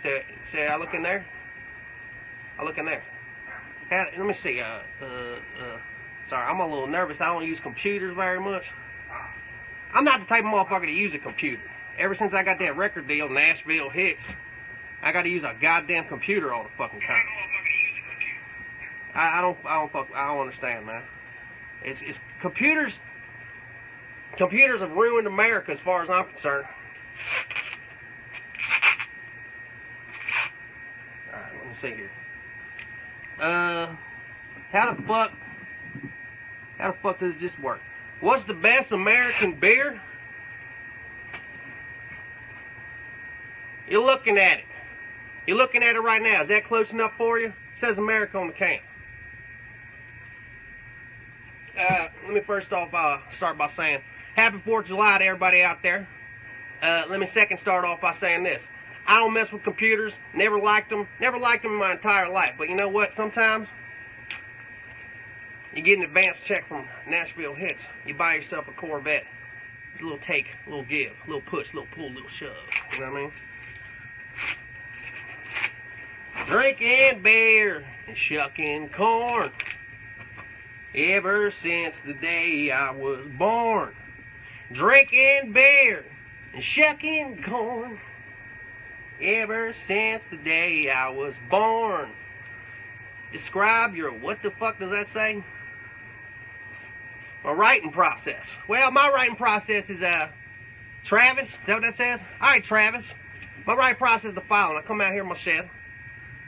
Say, I look in there. I look in there. Let me see. Sorry, I'm a little nervous. I don't use computers very much. I'm not the type of motherfucker to use a computer. Ever since I got that record deal, Nashville Hits, I got to use a goddamn computer all the fucking time. I don't understand, man. It's computers. Computers have ruined America as far as I'm concerned. All right, let me see here. How the fuck does this work? What's the best American beer? You're looking at it. You're looking at it right now. Is that close enough for you? It says America on the can. Let me first off start by saying Happy 4th of July to everybody out there. Let me second start off by saying this. I don't mess with computers. Never liked them. Never liked them in my entire life. But you know what? Sometimes you get an advance check from Nashville Hits. You buy yourself a Corvette. It's a little take, a little give, a little push, a little pull, a little shove. You know what I mean? Drinking beer and shucking corn ever since the day I was born. Drinking beer and shucking corn ever since the day I was born. Describe your, what the fuck does that say? My writing process. Well, my writing process is, Travis, is that what that says? Alright, Travis. My writing process is the following. I come out here in my shed.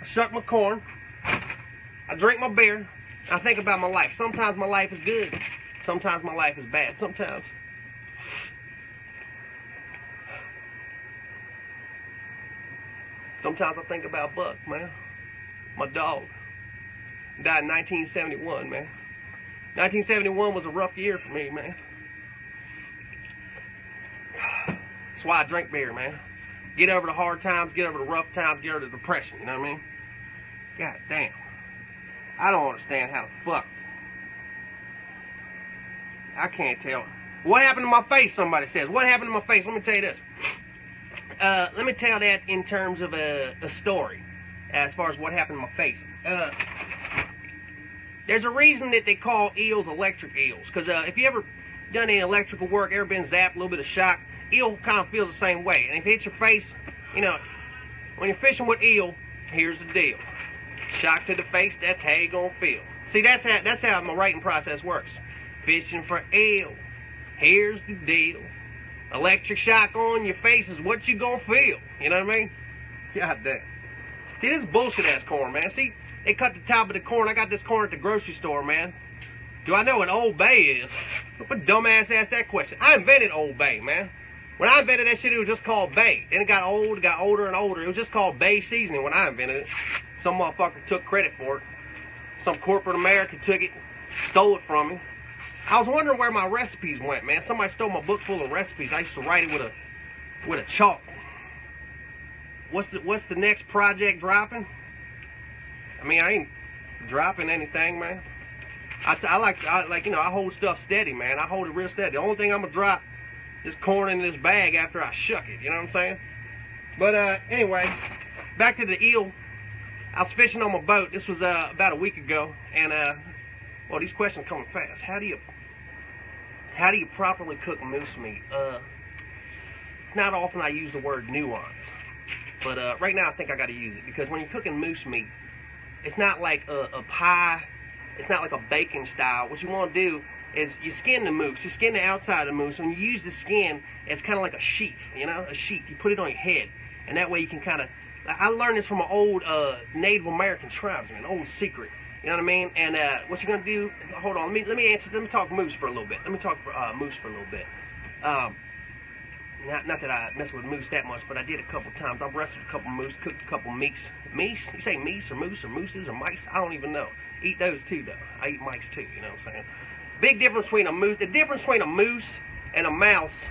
I shuck my corn. I drink my beer. I think about my life. Sometimes my life is good. Sometimes my life is bad. Sometimes I think about Buck, man. My dog. Died in 1971, man. 1971 was a rough year for me, man. That's why I drink beer, man. Get over the hard times, get over the rough times, get over the depression, you know what I mean? God damn. I don't understand how the fuck. I can't tell. What happened to my face, somebody says. What happened to my face? Let me tell you this. Let me tell that in terms of a story. As far as what happened to my face. There's a reason that they call eels electric eels. Because if you ever done any electrical work, ever been zapped, a little bit of shock, eel kind of feels the same way. And if it hits your face, you know, when you're fishing with eel, here's the deal. Shock to the face, that's how you're going to feel. See, that's how my writing process works. Fishing for eel, here's the deal. Electric shock on your face is what you going to feel. You know what I mean? God damn. See, this is bullshit-ass corn, man. See, they cut the top of the corn. I got this corn at the grocery store, man. Do I know what Old Bay is? What dumbass asked that question? I invented Old Bay, man. When I invented that shit, it was just called Bay. Then it got old, got older and older. It was just called Bay seasoning when I invented it. Some motherfucker took credit for it. Some corporate America took it, stole it from me. I was wondering where my recipes went, man. Somebody stole my book full of recipes. I used to write it with a chalk. What's the next project dropping? I mean, I ain't dropping anything, man. I like you know, I hold stuff steady, man. I hold it real steady. The only thing I'm gonna drop is corn in this bag after I shuck it. You know what I'm saying? But anyway, back to the eel. I was fishing on my boat. This was about a week ago, and well, these questions coming fast. How do you properly cook moose meat? It's not often I use the word nuance, but right now I think I got to use it, because when you're cooking moose meat, it's not like a pie. It's not like a bacon style. What you want to do is you skin the moose. You skin the outside of the moose. When you use the skin, it's kind of like a sheath, you know, a sheath. You put it on your head, and that way you can kind of. I learned this from an old Native American tribesman, old secret. You know what I mean? And what you're gonna do? Hold on. Let me answer. Let me talk moose for a little bit. Let me talk moose for a little bit. Not that I mess with moose that much, but I did a couple times. I wrestled a couple moose, cooked a couple meats. Meese? You say meese or moose or mooses or mice? I don't even know. Eat those too, though. I eat mice too. You know what I'm saying? Big difference between a moose. The difference between a moose and a mouse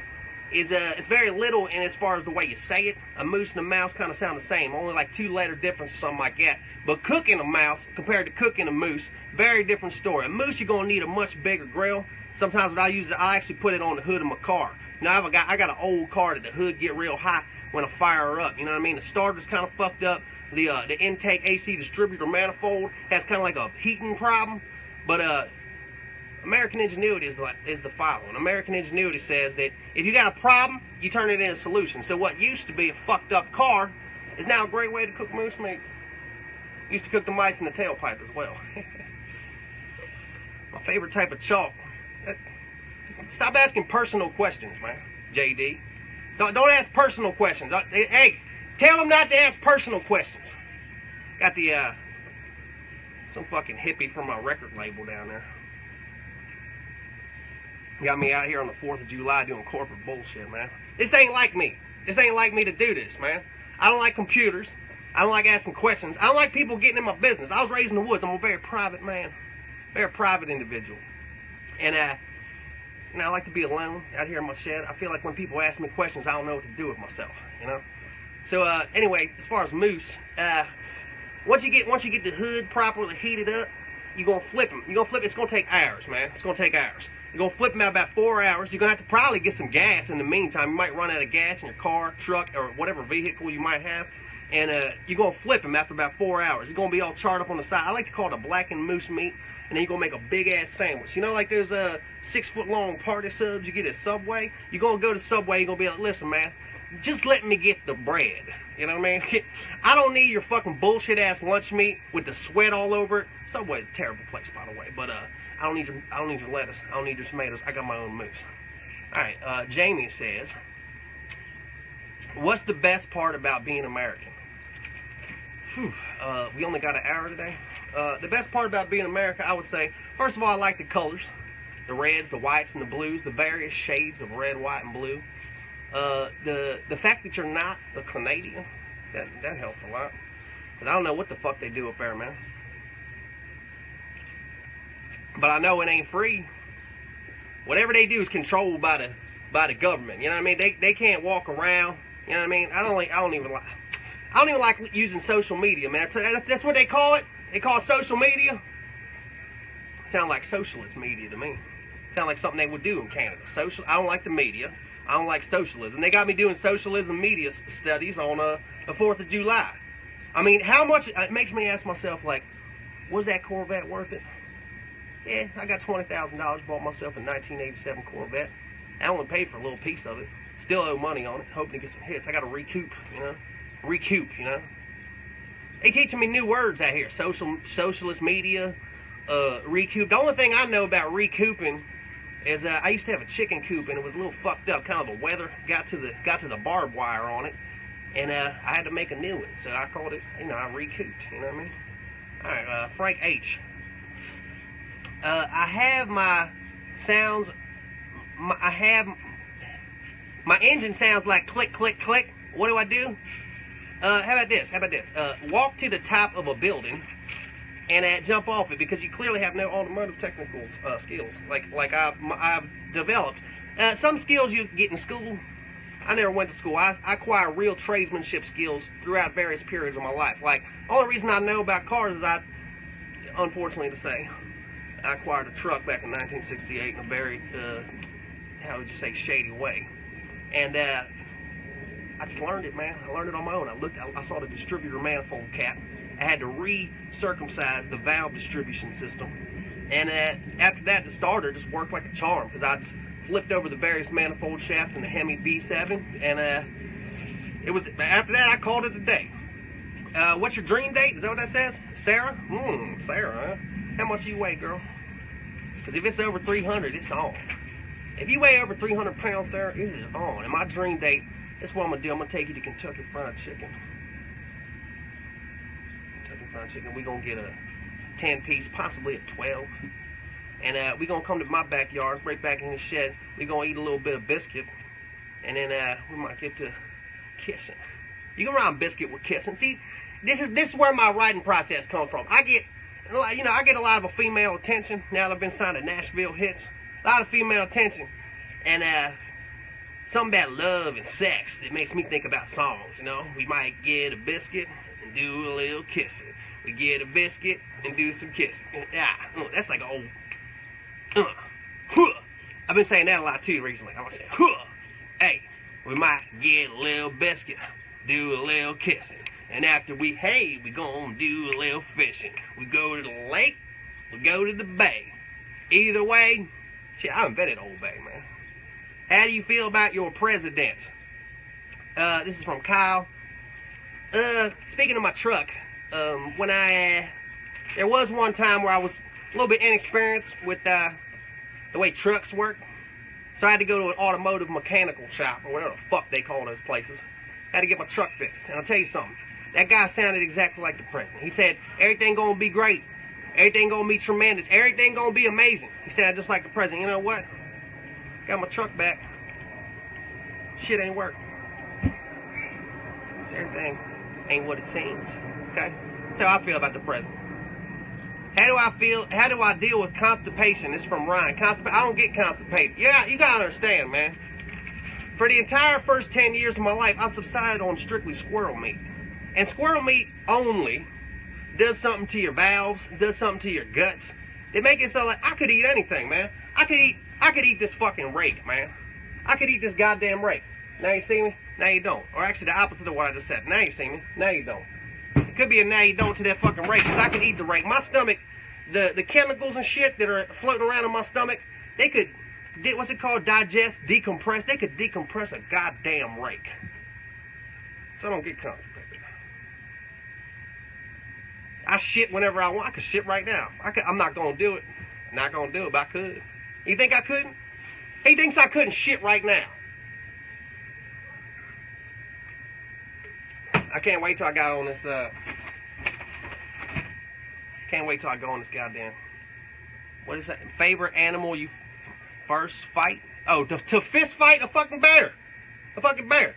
is it's very little in as far as the way you say it. A moose and a mouse kind of sound the same, only like 2-letter difference or something like that. But cooking a mouse compared to cooking a moose, very different story. A moose, you're gonna need a much bigger grill. Sometimes what I use, I actually put it on the hood of my car. You know, I got an old car that the hood get real hot when I fire her up. You know what I mean? The starter's kind of fucked up. The intake AC distributor manifold has kind of like a heating problem. But American ingenuity is the following. American ingenuity says that if you got a problem, you turn it into a solution. So what used to be a fucked up car is now a great way to cook moose meat. Used to cook the mice in the tailpipe as well. My favorite type of chalk. Stop asking personal questions, man. JD. Don't ask personal questions. Hey, tell them not to ask personal questions. Got the some fucking hippie from my record label down there. Got me out here on the 4th of July doing corporate bullshit, man. This ain't like me. This ain't like me to do this, man. I don't like computers. I don't like asking questions. I don't like people getting in my business. I was raised in the woods. I'm a very private man. Very private individual. And you know, I like to be alone out here in my shed. I feel like when people ask me questions, I don't know what to do with myself, you know? So anyway, as far as moose, once you get the hood properly heated up, you're gonna flip them. You're gonna flip. It's gonna take hours, man. It's gonna take hours. You're gonna flip them out about 4 hours. You're gonna have to probably get some gas in the meantime. You might run out of gas in your car, truck, or whatever vehicle you might have. And you're gonna flip them after about 4 hours. It's gonna be all charred up on the side. I like to call it a blackened moose meat. And then you're gonna make a big ass sandwich. You know, like those 6 foot long party subs you get at Subway. You're gonna go to Subway. You're gonna be like, listen, man, just let me get the bread. You know what I mean? I don't need your fucking bullshit ass lunch meat with the sweat all over it. Subway's a terrible place, by the way. But I don't need your lettuce. I don't need your tomatoes. I got my own moose. All right. Jamie says, what's the best part about being American? Whew, we only got an hour today. The best part about being America, I would say, first of all, I like the colors. The reds, the whites, and the blues. The various shades of red, white, and blue. The fact that you're not a Canadian, that helps a lot. Because I don't know what the fuck they do up there, man. But I know it ain't free. Whatever they do is controlled by the government. You know what I mean? They can't walk around. You know what I mean? I don't even like using social media, man. That's what they call it. They call it social media. Sound like socialist media to me. Sound like something they would do in Canada. I don't like the media. I don't like socialism. They got me doing socialism media studies on the 4th of July. I mean, how much? It makes me ask myself, like, was that Corvette worth it? Yeah, I got $20,000. Bought myself a 1987 Corvette. I only paid for a little piece of it. Still owe money on it. Hoping to get some hits. I got to recoup, you know. They teaching me new words out here. Socialist media, recoup. The only thing I know about recouping is I used to have a chicken coop and it was a little fucked up. Kind of the weather got to the barbed wire on it, and I had to make a new one. So I called it, you know, I recouped. You know what I mean? All right, Frank H. I have my sounds. My engine sounds like click, click, click. What do I do? How about this? Walk to the top of a building and jump off it, because you clearly have no automotive technical skills like I've developed. Some skills you get in school. I never went to school. I acquire real tradesmanship skills throughout various periods of my life. Like, only reason I know about cars is unfortunately to say, I acquired a truck back in 1968 in a very, how would you say, shady way. And I just learned it, man. I learned it on my own. I saw the distributor manifold cap. I had to re-circumcise the valve distribution system. And after that, the starter just worked like a charm, because I just flipped over the various manifold shaft in the Hemi B7. And it was, after that, I called it a day. What's your dream date? Is that what that says? Sarah? Sarah, huh? How much do you weigh, girl? Because if it's over 300, it's on. If you weigh over 300 pounds, Sarah, it is on. And my dream date, that's what I'm going to do. I'm going to take you to Kentucky Fried Chicken. We're going to get a 10-piece, possibly a 12. And we're going to come to my backyard, right back in the shed. We're going to eat a little bit of biscuit. And then we might get to kissing. You can rhyme biscuit with kissing. See, this is where my writing process comes from. I get a lot of female attention now that I've been signed to Nashville Hits. A lot of female attention. And something about love and sex that makes me think about songs, you know. We might get a biscuit and do a little kissing. We get a biscuit and do some kissing. Yeah, that's like an old... I've been saying that a lot too recently. I'm going to say, Hey, we might get a little biscuit, do a little kissing. And after we gonna do a little fishing. We go to the lake, we go to the bay. Either way, shit, I invented Old Bay, man. How do you feel about your president? This is from Kyle. Speaking of my truck, there was one time where I was a little bit inexperienced with the way trucks work. So I had to go to an automotive mechanical shop, or whatever the fuck they call those places. I had to get my truck fixed. And I'll tell you something. That guy sounded exactly like the president. He said, everything gonna be great. Everything gonna be tremendous. Everything gonna be amazing. He sounded just like the president. You know what? Got my truck back. Shit ain't work. Everything ain't what it seems. Okay? That's how I feel about the president. How do I deal with constipation? This is from Ryan. I don't get constipated. Yeah, you gotta understand, man. For the entire first 10 years of my life, I subsided on strictly squirrel meat. And squirrel meat only does something to your valves, does something to your guts. It makes it so like I could eat anything, man. I could eat this fucking rake, man. I could eat this goddamn rake. Now you see me? Now you don't. Or actually the opposite of what I just said. Now you see me? Now you don't. It could be a now you don't to that fucking rake, because I could eat the rake. My stomach, the chemicals and shit that are floating around in my stomach, they could, what's it called? Digest, decompress. They could decompress a goddamn rake. So I don't get constipated. I shit whenever I want. I could shit right now. I'm not going to do it. Not going to do it, but I could. You think I couldn't? He thinks I couldn't shit right now. I can't wait till I got on this, can't wait till I go on this goddamn, what is that? Favorite animal you first fight? Oh, to fist fight a fucking bear. A fucking bear.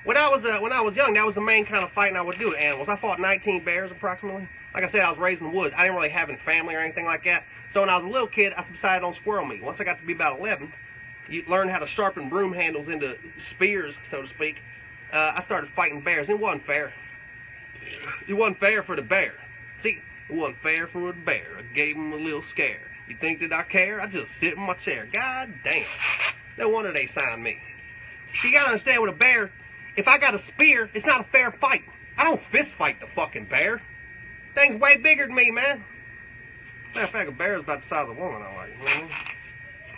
When I was young, that was the main kind of fighting I would do with animals. I fought 19 bears approximately. Like I said, I was raised in the woods. I didn't really have any family or anything like that. So when I was a little kid, I subsided on squirrel meat. Once I got to be about 11, you learn how to sharpen broom handles into spears, so to speak. I started fighting bears. It wasn't fair. It wasn't fair for the bear. See, it wasn't fair for the bear. I gave him a little scare. You think that I care? I just sit in my chair. God damn. No wonder they signed me. So you gotta understand, with a bear, if I got a spear, it's not a fair fight. I don't fist fight the fucking bear. Thing's way bigger than me, man. Matter of fact, a bear is about the size of a woman, I like. You know what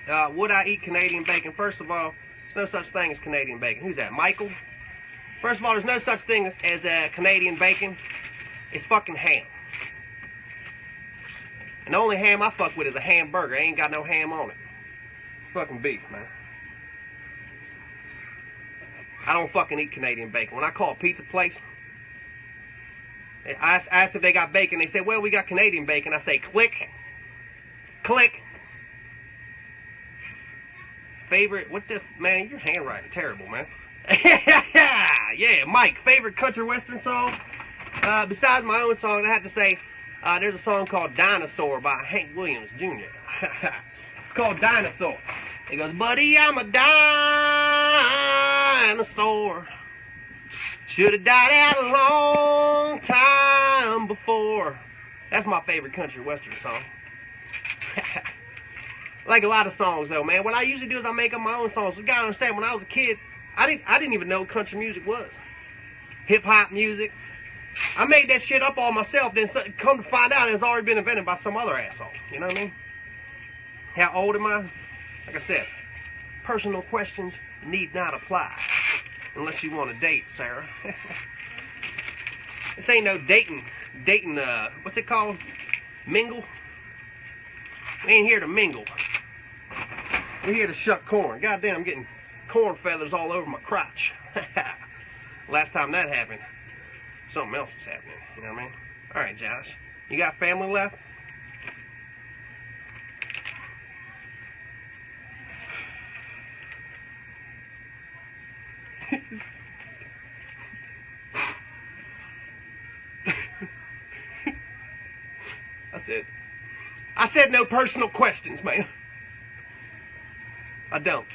I mean? Would I eat Canadian bacon? First of all, there's no such thing as Canadian bacon. Who's that, Michael? First of all, there's no such thing as Canadian bacon. It's fucking ham. And the only ham I fuck with is a hamburger. Ain't got no ham on it. It's fucking beef, man. I don't fucking eat Canadian bacon. When I call a pizza place, I asked if they got bacon. They said, well, we got Canadian bacon. I say, click. Click. Favorite, what the, man, your handwriting terrible, man. Yeah, Mike, favorite country western song? Besides my own song, I have to say, there's a song called Dinosaur by Hank Williams Jr. It's called Dinosaur. It goes, buddy, I'm a dinosaur. Should have died out a long time before. That's my favorite country western song. Like a lot of songs, though, man. What I usually do is I make up my own songs. You gotta understand, when I was a kid, I didn't even know what country music was. Hip-hop music. I made that shit up all myself, then come to find out it's already been invented by some other asshole. You know what I mean? How old am I? Like I said, personal questions need not apply. Unless you want to date, Sarah. This ain't no dating, what's it called? Mingle? We ain't here to mingle. We're here to shuck corn. Goddamn, I'm getting corn feathers all over my crotch. Last time that happened, something else was happening. You know what I mean? Alright, Josh. You got family left? I said no personal questions, man. I don't.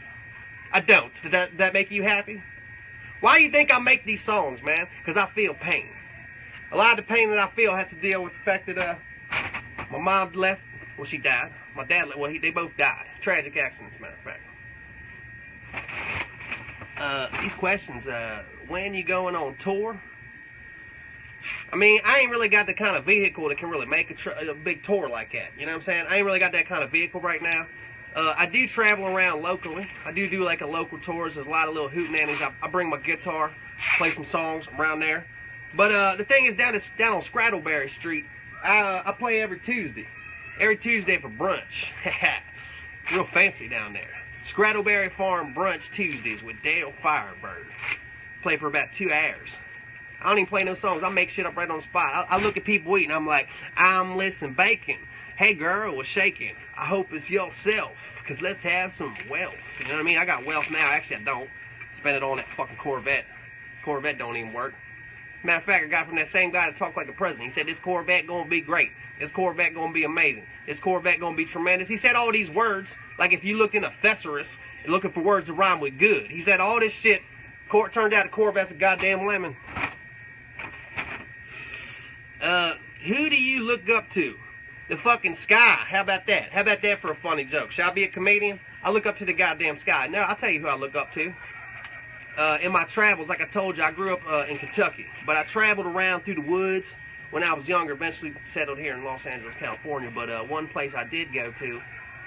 Did that make you happy? Why do you think I make these songs, man? Because I feel pain. A lot of the pain that I feel has to deal with the fact that my mom left. Well, she died. My dad left. Well, they both died. Tragic accidents, matter of fact. These questions, when you going on tour? I mean, I ain't really got the kind of vehicle that can really make a big tour like that. You know what I'm saying? I ain't really got that kind of vehicle right now. I do travel around locally. I do like a local tours. There's a lot of little hootenannies. I bring my guitar, play some songs around there. But the thing is, down on Scrattleberry Street, I play every Tuesday. Every Tuesday for brunch. Real fancy down there. Scrattleberry Farm Brunch Tuesdays with Dale Firebird. Play for about 2 hours. I don't even play no songs. I make shit up right on the spot. I look at people eating. I'm like, I'm listening bacon. Hey girl, was shaking. I hope it's yourself, because let's have some wealth. You know what I mean? I got wealth now. Actually, I don't. Spend it on that fucking Corvette. Corvette don't even work. Matter of fact, I got from that same guy that talked like a president. He said, this Corvette gonna be great. This Corvette gonna be amazing. This Corvette gonna be tremendous. He said all these words, like if you looked in a thesaurus and looking for words that rhyme with good. He said all this shit, turned out the Corvette's a goddamn lemon. Who do you look up to? The fucking sky. How about that? How about that for a funny joke? Shall I be a comedian? I look up to the goddamn sky. No, I'll tell you who I look up to. In my travels, like I told you, I grew up in Kentucky. But I traveled around through the woods when I was younger. Eventually settled here in Los Angeles, California. But one place I did go to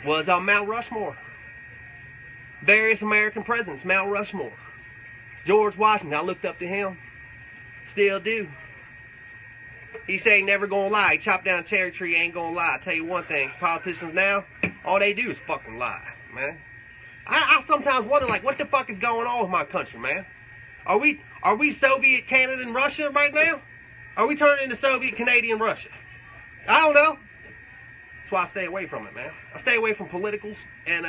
was Mount Rushmore. Various American presidents, Mount Rushmore. George Washington, I looked up to him. Still do. He say he never gonna lie. He chopped down a cherry tree, ain't gonna lie. I tell you one thing, politicians now, all they do is fucking lie, man. I sometimes wonder, like, what the fuck is going on with my country, man? Are we Soviet Canada and Russia right now? Are we turning into Soviet Canadian Russia? I don't know. That's why I stay away from it, man. I stay away from politicals and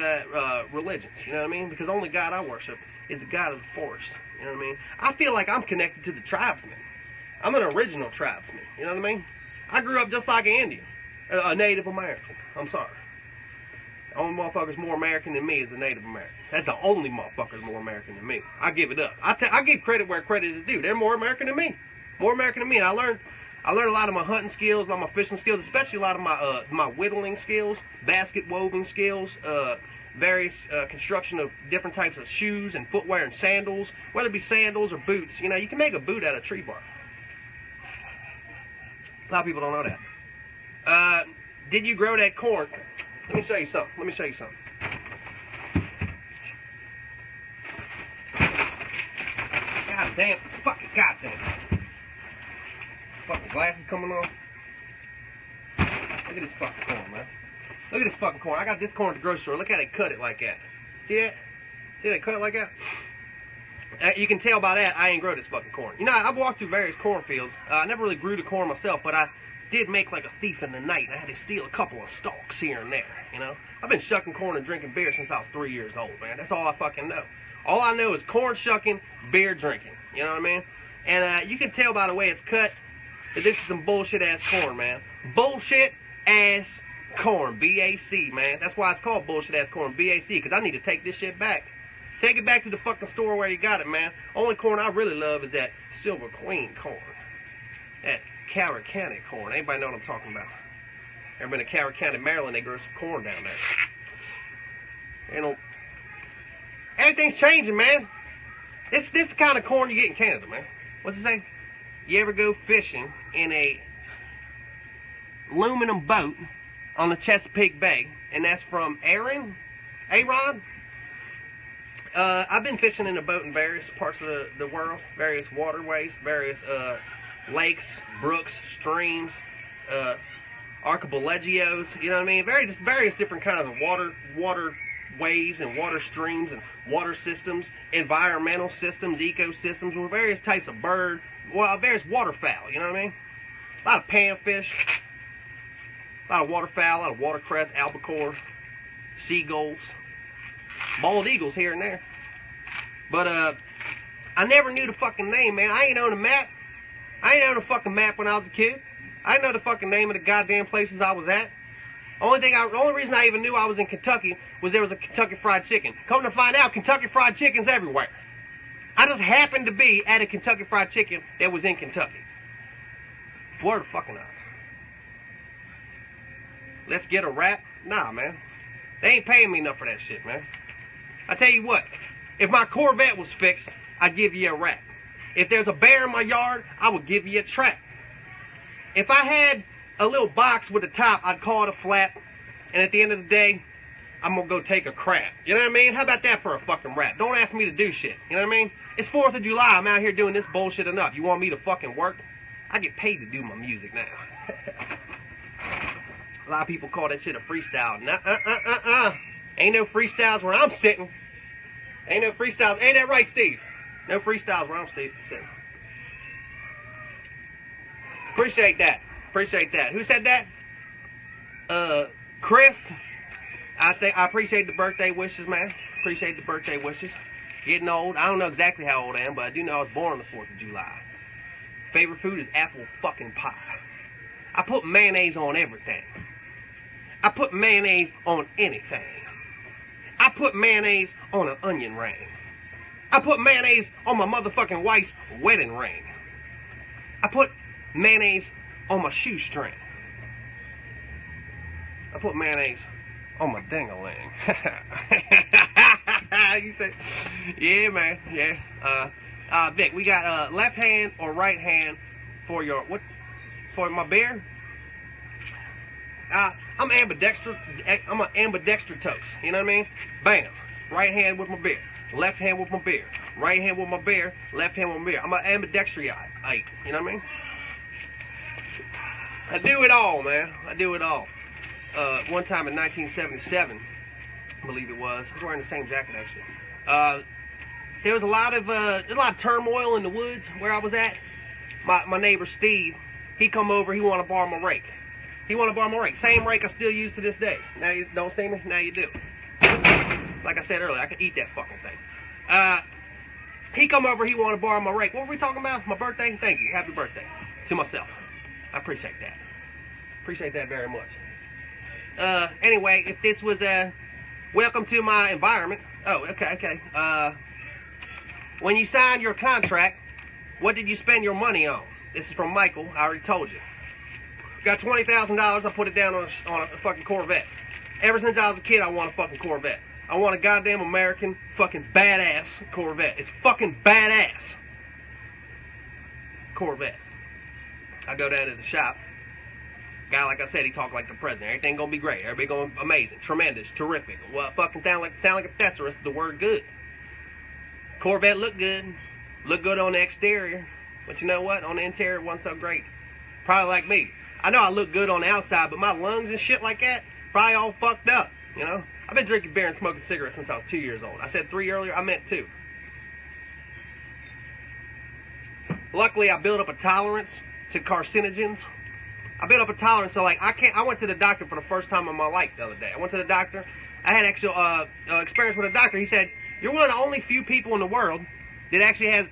religions, you know what I mean? Because the only God I worship is the God of the forest, you know what I mean? I feel like I'm connected to the tribesmen. I'm an original tribesman, you know what I mean? I grew up just like an Indian, a Native American. I'm sorry. The only motherfucker's more American than me is the Native Americans. That's the only motherfucker's more American than me. I give it up. I give credit where credit is due. They're more American than me. More American than me. And I learned a lot of my hunting skills, my fishing skills, especially a lot of my whittling skills, basket woven skills, various construction of different types of shoes and footwear and sandals, whether it be sandals or boots. You know, you can make a boot out of tree bark. A lot of people don't know that. Did you grow that corn? Let me show you something. God damn. Fucking goddamn. Fucking glasses coming off. Look at this fucking corn, man. Look at this fucking corn. I got this corn at the grocery store. Look how they cut it like that. See that? See they cut it like that? You can tell by that I ain't grow this fucking corn. You know, I've walked through various cornfields. I never really grew the corn myself, but I did make like a thief in the night. I had to steal a couple of stalks here and there, you know? I've been shucking corn and drinking beer since I was 3 years old, man. That's all I fucking know. All I know is corn shucking, beer drinking. You know what I mean? And you can tell by the way it's cut that this is some bullshit-ass corn, man. Bullshit-ass corn, B-A-C, man. That's why it's called bullshit-ass corn, B-A-C, because I need to take this shit back. Take it back to the fucking store where you got it, man. Only corn I really love is that Silver Queen corn. That Carroll County corn. Anybody know what I'm talking about? Ever been to Carroll County, Maryland? They grow some corn down there. You know, everything's changing, man. This the kind of corn you get in Canada, man. What's it say? You ever go fishing in a aluminum boat on the Chesapeake Bay, and that's from Aaron? I've been fishing in a boat in various parts of the world, various waterways, various lakes, brooks, streams, archipelagos, you know what I mean? Various different kinds of waterways and water streams and water systems, environmental systems, ecosystems, with various types of various waterfowl, you know what I mean? A lot of panfish, a lot of waterfowl, a lot of watercress, albacore, seagulls, bald eagles here and there. But I never knew the fucking name, man. I ain't on a map. I ain't on a fucking map when I was a kid. I didn't know the fucking name of the goddamn places I was at. The only reason I even knew I was in Kentucky was there was a Kentucky Fried Chicken. Come to find out, Kentucky Fried Chicken's everywhere. I just happened to be at a Kentucky Fried Chicken that was in Kentucky. What are the fucking odds? Let's get a rap? Nah, man. They ain't paying me enough for that shit, man. I tell you what. If my Corvette was fixed, I'd give you a rat. If there's a bear in my yard, I would give you a trap. If I had a little box with a top, I'd call it a flat. And at the end of the day, I'm going to go take a crap. You know what I mean? How about that for a fucking rap? Don't ask me to do shit. You know what I mean? It's 4th of July. I'm out here doing this bullshit enough. You want me to fucking work? I get paid to do my music now. A lot of people call that shit a freestyle. Ain't no freestyles where I'm sitting. Ain't no freestyles. Ain't that right, Steve? No freestyles where I'm sitting. Appreciate that. Appreciate that. Who said that? Chris. I appreciate the birthday wishes, man. Appreciate the birthday wishes. Getting old. I don't know exactly how old I am, but I do know I was born on the 4th of July. Favorite food is apple fucking pie. I put mayonnaise on everything. I put mayonnaise on anything. I put mayonnaise on an onion ring. I put mayonnaise on my motherfucking wife's wedding ring. I put mayonnaise on my shoestring. I put mayonnaise on my ding-a-ling. You say, yeah, man, yeah. Vic, we got left hand or right hand for your what? For my beer. I'm ambidextrous. I'm an ambidextrous. You know what I mean? Bam. Right hand with my beer. Left hand with my beer. Right hand with my beer. Left hand with my beer. I'm an ambidextrous. You know what I mean? I do it all, man. I do it all. One time in 1977, I believe it was. I was wearing the same jacket actually. There was a lot of turmoil in the woods where I was at. My neighbor Steve, he come over. He want to borrow my rake. He want to borrow my rake. Same rake I still use to this day. Now you don't see me. Now you do. Like I said earlier, I could eat that fucking thing. He come over. He want to borrow my rake. What were we talking about? My birthday. Thank you. Happy birthday to myself. I appreciate that. Appreciate that very much. Anyway, if this was welcome to my environment. Oh, okay. When you signed your contract, what did you spend your money on? This is from Michael. I already told you. Got $20,000. I put it down on a fucking Corvette. Ever since I was a kid, I want a fucking Corvette. I want a goddamn American fucking badass Corvette. It's fucking badass. Corvette. I go down to the shop. Guy, like I said, he talked like the president. Everything gonna be great. Everybody going amazing, tremendous, terrific. Well, fucking sound like a thesaurus. The word good. Corvette look good. Look good on the exterior. But you know what? On the interior, it wasn't so great. Probably like me. I know I look good on the outside, but my lungs and shit like that, probably all fucked up, you know? I've been drinking beer and smoking cigarettes since I was 2 years old. I said 3 earlier, I meant 2. Luckily, I built up a tolerance to carcinogens. I built up a tolerance, so like I went to the doctor for the first time in my life the other day. I went to the doctor. I had actual experience with a doctor. He said, you're one of the only few people in the world that actually has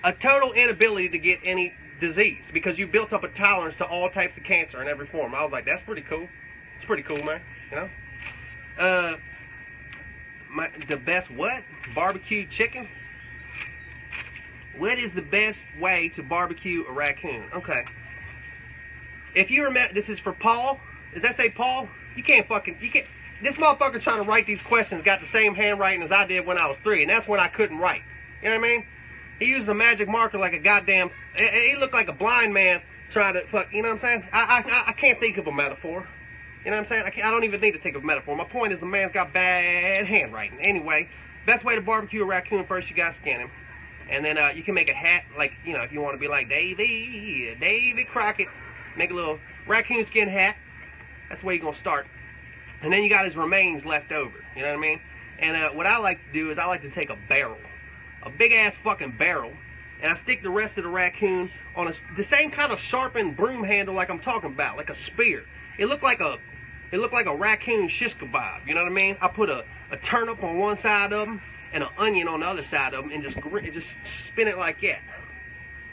a total inability to get any disease because you built up a tolerance to all types of cancer in every form. I was like, that's pretty cool. It's pretty cool, man. You know? The best what? Barbecue chicken? What is the best way to barbecue a raccoon? Okay. If you remember, this is for Paul. Does that say Paul? You can't. This motherfucker trying to write these questions got the same handwriting as I did when I was 3, and that's when I couldn't write. You know what I mean? He used a magic marker like a goddamn. He looked like a blind man trying to fuck. You know what I'm saying? I can't think of a metaphor. You know what I'm saying? I don't even need to think of a metaphor. My point is the man's got bad handwriting. Anyway, best way to barbecue a raccoon, first you gotta skin him. And then you can make a hat, like, you know, if you want to be like Davy Crockett, make a little raccoon skin hat. That's where you're going to start. And then you got his remains left over. You know what I mean? And what I like to do is I like to take a barrel, a big-ass fucking barrel, and I stick the rest of the raccoon on the same kind of sharpened broom handle like I'm talking about, like a spear. It looked like a raccoon shish kebab. You know what I mean? I put a turnip on one side of them and an onion on the other side of them, and just spin it like that.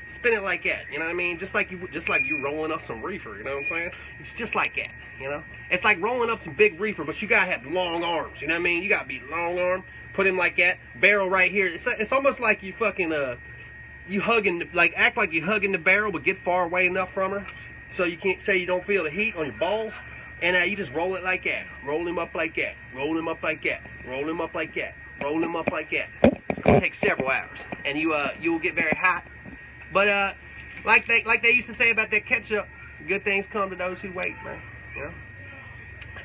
Spin it like that, you know what I mean? Just like you rolling up some reefer, you know what I'm saying? It's just like that, you know? It's like rolling up some big reefer, but you gotta have long arms, you know what I mean? You gotta be long arm, put him like that, barrel right here. It's almost like you fucking, you hugging, like act like you're hugging the barrel, but get far away enough from her, so you can't say you don't feel the heat on your balls, and you just roll it like that. Roll him up like that. Roll him up like that. Roll him up like that. Roll him up like that. It takes several hours, and you will get very hot. But like they used to say about that ketchup, good things come to those who wait, man. You know.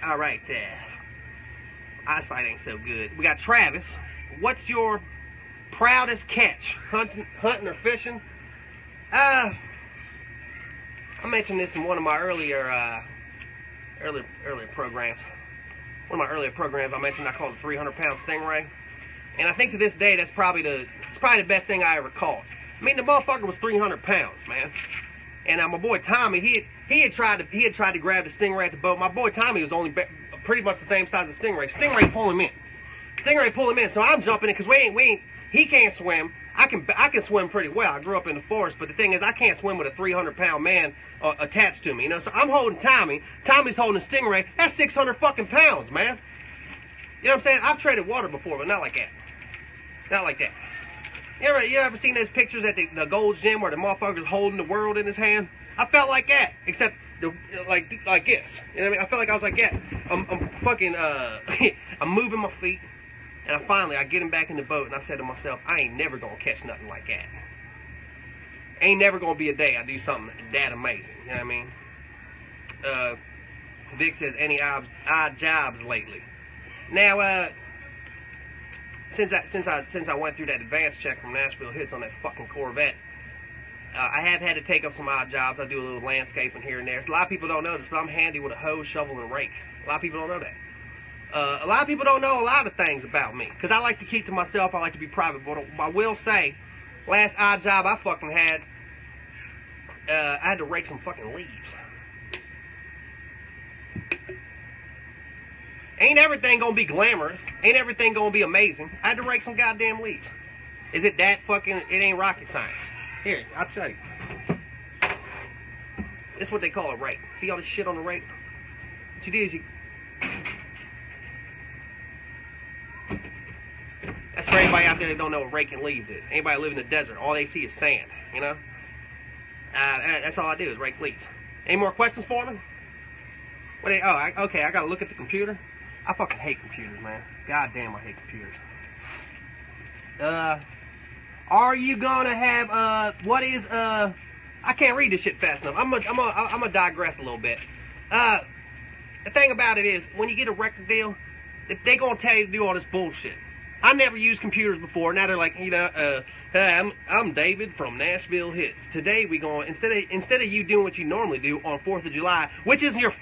All right, eyesight ain't so good. We got Travis. What's your proudest catch? Hunting or fishing? I mentioned this in one of my earlier programs. One of my earlier programs, I mentioned I called it a 300-pound stingray, and I think to this day it's probably the best thing I ever caught. I mean, the motherfucker was 300 pounds, man. And my boy Tommy, he had tried to grab the stingray at the boat. My boy Tommy was only pretty much the same size as Stingray. Stingray pull him in. So I'm jumping in because he can't swim. I can swim pretty well. I grew up in the forest, but the thing is, I can't swim with a 300-pound man attached to me. You know, so I'm holding Tommy. Tommy's holding a Stingray. That's 600 fucking pounds, man. You know what I'm saying? I've traded water before, but not like that. Not like that. You ever seen those pictures at the Gold's Gym where the motherfucker's holding the world in his hand? I felt like that, except like this. You know what I mean? I felt like I was like that. I'm fucking I'm moving my feet, and I get him back in the boat, and I said to myself, I ain't never gonna catch nothing like that. Ain't never gonna be a day I do something that amazing. You know what I mean? Vic says, any odd jobs lately? Now, since I went through that advance check from Nashville Hits on that fucking Corvette, I have had to take up some odd jobs. I do a little landscaping here and there. A lot of people don't know this, but I'm handy with a hoe, shovel, and rake. A lot of people don't know that. A lot of people don't know a lot of things about me, because I like to keep to myself. I like to be private. But I will say, last odd job I fucking had, I had to rake some fucking leaves. Ain't everything gonna be glamorous. Ain't everything gonna be amazing. I had to rake some goddamn leaves. Is it that fucking, it ain't rocket science. Here, I'll tell you. This is what they call a rake. See all this shit on the rake? What you do is you... That's for anybody out there that don't know what raking leaves is. Anybody live in the desert, all they see is sand, you know? That's all I do is rake leaves. Any more questions for me? Okay, I gotta look at the computer. I fucking hate computers, man. God damn, I hate computers. Are you gonna have, I can't read this shit fast enough. I'm gonna digress a little bit. The thing about it is, when you get a record deal, they gonna tell you to do all this bullshit. I never used computers before. Now they're like, you know, hey, I'm David from Nashville Hits. Today we going, instead of you doing what you normally do on 4th of July, which is my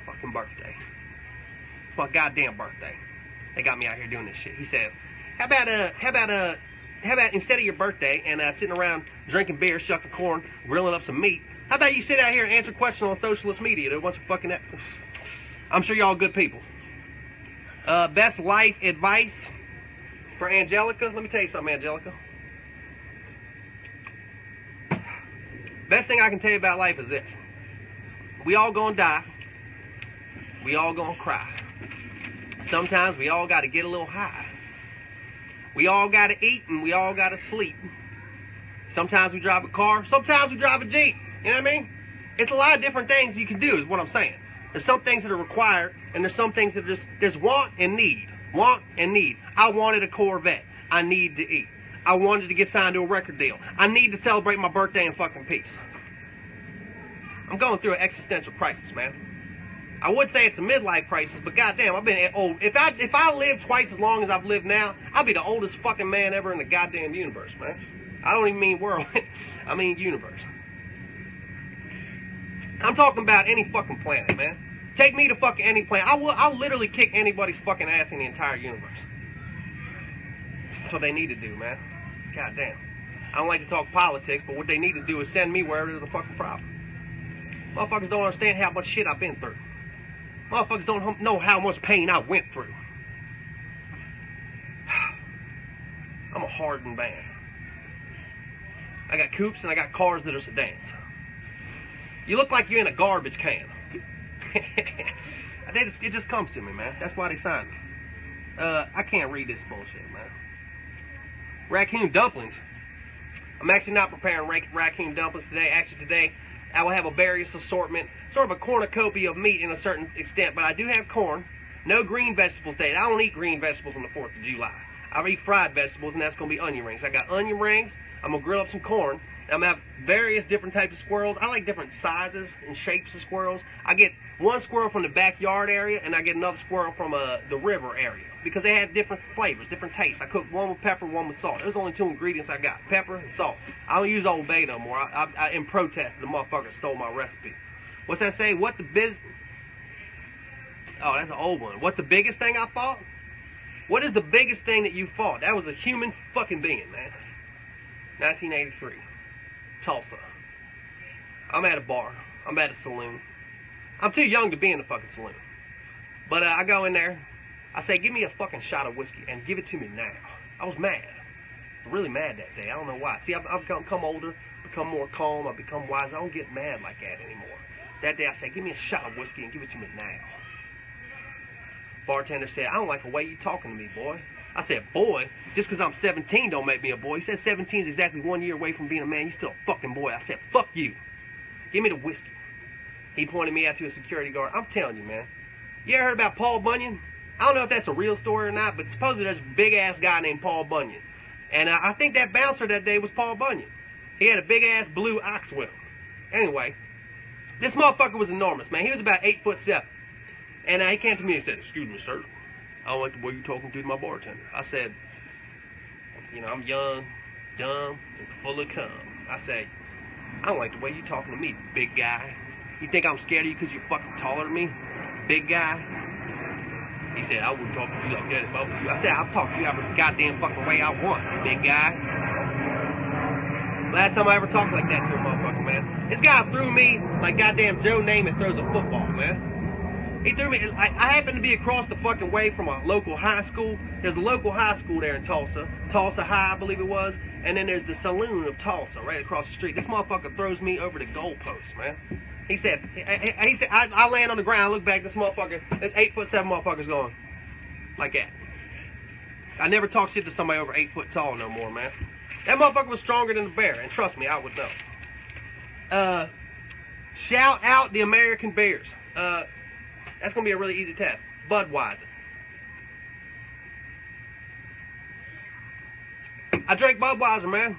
fucking birthday. It's my goddamn birthday. They got me out here doing this shit. He says, how about instead of your birthday and sitting around drinking beer, shucking corn, grilling up some meat, how about you sit out here and answer questions on socialist media? They're a bunch of fucking... I'm sure y'all good people. Best life advice for Angelica. Let me tell you something, Angelica. Best thing I can tell you about life is this. We all gonna die. We all gonna cry. Sometimes we all gotta get a little high. We all gotta eat and we all gotta sleep. Sometimes we drive a car. Sometimes we drive a Jeep. You know what I mean? It's a lot of different things you can do is what I'm saying. There's some things that are required, and there's some things that are just, there's want and need. Want and need. I wanted a Corvette. I need to eat. I wanted to get signed to a record deal. I need to celebrate my birthday in fucking peace. I'm going through an existential crisis, man. I would say it's a midlife crisis, but goddamn, I've been old. If I live twice as long as I've lived now, I'll be the oldest fucking man ever in the goddamn universe, man. I don't even mean world. I mean universe. I'm talking about any fucking planet, man. Take me to fucking any planet. I'll literally kick anybody's fucking ass in the entire universe. That's what they need to do, man. God damn. I don't like to talk politics, but what they need to do is send me wherever there's a fucking problem. Motherfuckers don't understand how much shit I've been through. Motherfuckers don't know how much pain I went through. I'm a hardened man. I got coupes and I got cars that are sedans. You look like you're in a garbage can. It just comes to me, man. That's why they signed me. I can't read this bullshit, man. Raccoon dumplings. I'm actually not preparing raccoon dumplings today. Actually, today I will have a various assortment, sort of a cornucopia of meat in a certain extent. But I do have corn. No green vegetables today. I don't eat green vegetables on the 4th of July. I eat fried vegetables, and that's going to be onion rings. I got onion rings. I'm going to grill up some corn. I'm going to have various different types of squirrels. I like different sizes and shapes of squirrels. I get one squirrel from the backyard area, and I get another squirrel from the river area, because they have different flavors, different tastes. I cook one with pepper, one with salt. There's only 2 ingredients I got, pepper and salt. I don't use Old Bay no more. I in protest, the motherfucker stole my recipe. What's that say? Oh, that's an old one. What the biggest thing I fought? What is the biggest thing that you fought? That was a human fucking being, man. 1983. Tulsa. I'm at a bar. I'm at a saloon. I'm too young to be in the fucking saloon. But I go in there. I say, give me a fucking shot of whiskey and give it to me now. I was mad. I was really mad that day. I don't know why. See, I've become older, become more calm. I've become wise. I don't get mad like that anymore. That day I say, give me a shot of whiskey and give it to me now. Bartender said, I don't like the way you talking to me, boy. I said, boy, just because I'm 17 don't make me a boy. He said 17 is exactly 1 year away from being a man. You still a fucking boy. I said, fuck you. Give me the whiskey. He pointed me out to a security guard. I'm telling you, man. You ever heard about Paul Bunyan? I don't know if that's a real story or not, but supposedly there's a big-ass guy named Paul Bunyan. And I think that bouncer that day was Paul Bunyan. He had a big-ass blue ox with him. Anyway, this motherfucker was enormous, man. He was about 8'7". And he came to me and said, excuse me, sir. I don't like the way you're talking to my bartender. I said, you know, I'm young, dumb, and full of cum. I said, I don't like the way you're talking to me, big guy. You think I'm scared of you because you're fucking taller than me, big guy? He said, I wouldn't talk to you like that if I was you. I said, I'll talk to you every goddamn fucking way I want, big guy. Last time I ever talked like that to a motherfucker, man. This guy threw me like goddamn Joe Namath throws a football, man. He threw me. I happened to be across the fucking way from a local high school. There's a local high school there in Tulsa. Tulsa High, I believe it was. And then there's the Saloon of Tulsa right across the street. This motherfucker throws me over the goalpost, man. He said, I land on the ground, I look back, this motherfucker, this 8'7" motherfucker's going like that. I never talk shit to somebody over 8 foot tall no more, man. That motherfucker was stronger than the bear, and trust me, I would know. Shout out the American beers. That's going to be a really easy task. Budweiser. I drink Budweiser, man.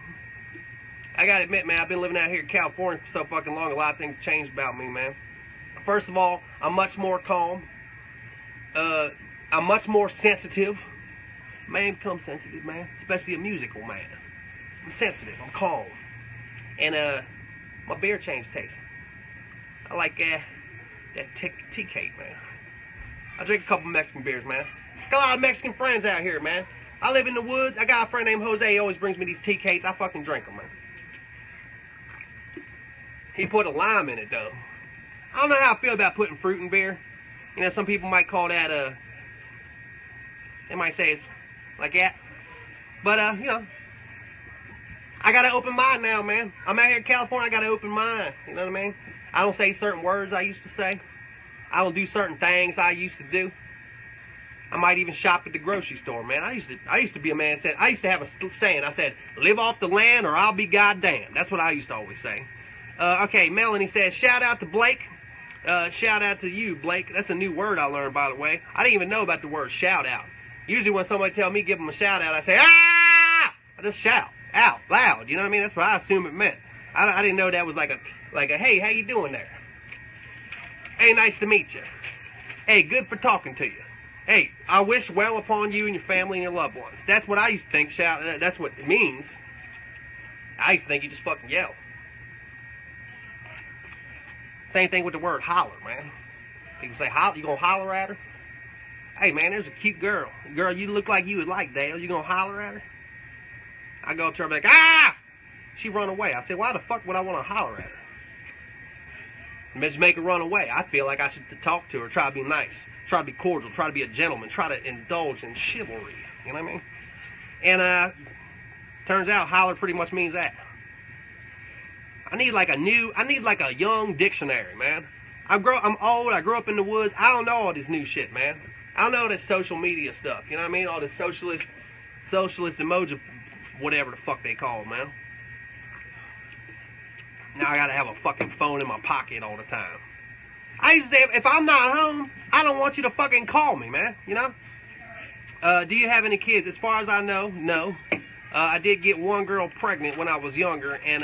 I gotta admit, man, I've been living out here in California for so fucking long, a lot of things changed about me, man. First of all, I'm much more calm. I'm much more sensitive. Man, become sensitive, man. Especially a musical man. I'm sensitive, I'm calm. And my beer changed taste. I like that tea cake, man. I drink a couple Mexican beers, man. Got a lot of Mexican friends out here, man. I live in the woods. I got a friend named Jose. He always brings me these tea cakes. I fucking drink them, man. He put a lime in it, though. I don't know how I feel about putting fruit in beer. You know, some people might call that, they might say it's like that. But, you know, I got an open mind now, man. I'm out here in California, I got an open mind. You know what I mean? I don't say certain words I used to say. I don't do certain things I used to do. I might even shop at the grocery store, man. I used to be a man that said, I used to have a saying. I said, live off the land or I'll be goddamn. That's what I used to always say. Okay, Melanie says, shout out to Blake. Shout out to you, Blake. That's a new word I learned, by the way. I didn't even know about the word shout out. Usually when somebody tell me give them a shout out, I say, ah! I just shout out loud. You know what I mean? That's what I assume it meant. I didn't know that was like a hey, how you doing there? Hey, nice to meet you. Hey, good for talking to you. Hey, I wish well upon you and your family and your loved ones. That's what I used to think. Shout. That's what it means. I used to think you just fucking yell. Same thing with the word holler, man. People say, you gonna holler at her? Hey, man, there's a cute girl. Girl, you look like you would like, Dale. You gonna holler at her? I go up to her and be like, ah! She run away. I said, why the fuck would I want to holler at her? Just make her run away. I feel like I should talk to her, try to be nice, try to be cordial, try to be a gentleman, try to indulge in chivalry. You know what I mean? And turns out holler pretty much means that. I need like a young dictionary, man. I'm old, I grew up in the woods. I don't know all this new shit, man. I don't know all this social media stuff. You know what I mean? All this socialist emoji, whatever the fuck they call it, man. Now I gotta have a fucking phone in my pocket all the time. I used to say, if I'm not home, I don't want you to fucking call me, man. You know? Do you have any kids? As far as I know, no. I did get one girl pregnant when I was younger, and